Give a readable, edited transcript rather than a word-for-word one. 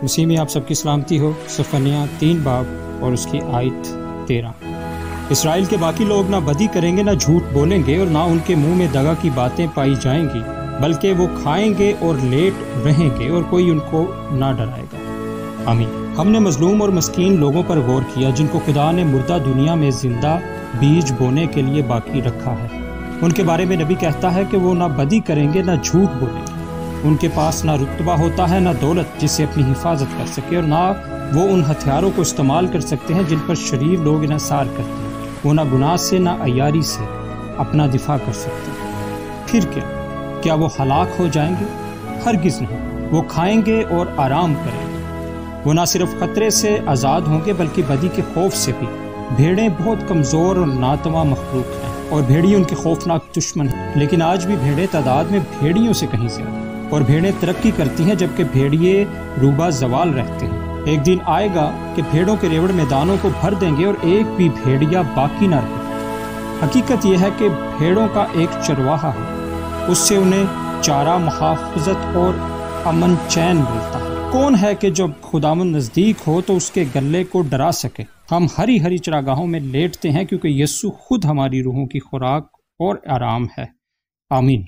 مسیح میں آپ سب کی سلامتی ہو۔ صفنیہ 3 باب اور اس کی آیت 13۔ اسرائیل کے باقی لوگ نہ بدی کریں گے، نہ جھوٹ بولیں گے، اور نہ ان کے منہ میں دغا کی باتیں پائی جائیں گی، بلکہ وہ کھائیں گے اور لیٹ رہیں گے، اور کوئی ان کو نہ ڈرائے گا۔ آمین۔ ہم نے مظلوم اور مسکین لوگوں پر غور کیا، جن کو خدا نے مردہ دنیا میں زندہ بیج بونے کے لیے باقی رکھا ہے۔ ان کے بارے میں نبی کہتا ہے کہ وہ نہ بدی کریں گے، نہ جھوٹ بولیں گے۔ ان کے پاس نہ رتبہ ہوتا ہے، نہ دولت جس سے اپنی حفاظت کر سکے، اور نہ وہ ان ہتھیاروں کو استعمال کر سکتے ہیں جن پر شریر لوگ انحصار کرتے ہیں۔ وہ نہ گناہ سے نہ عیاری سے اپنا دفاع کر سکتے ہیں۔ پھر کیا وہ ہلاک ہو جائیں گے؟ ہرگز نہیں۔ وہ کھائیں گے اور آرام کریں گے۔ وہ نہ صرف خطرے سے آزاد ہوں گے بلکہ بدی کے خوف سے بھی۔ بھیڑیں بہت کمزور اور ناتواں مخلوق ہیں، اور بھیڑی ان کے خوفناک دشمن ہیں، لیکن آج بھی بھیڑیں تعداد میں بھیڑیوں سے کہیں زیادہ، اور بھیڑیں ترقی کرتی ہیں جبکہ بھیڑیے روبہ زوال رہتے ہیں۔ ایک دن آئے گا کہ بھیڑوں کے ریوڑ میدانوں کو بھر دیں گے اور ایک بھی بھیڑیا باقی نہ رہے گا۔ حقیقت یہ ہے کہ بھیڑوں کا ایک چرواہا ہے، اس سے انہیں چارہ، محافظت اور امن چین ملتا ہے۔ کون ہے کہ جب خداوند نزدیک ہو تو اس کے گلے کو ڈرا سکے؟ ہم ہری ہری چراگاہوں میں لیٹتے ہیں کیونکہ یسوع خود ہماری روحوں کی خوراک اور آرام ہے۔ آمین۔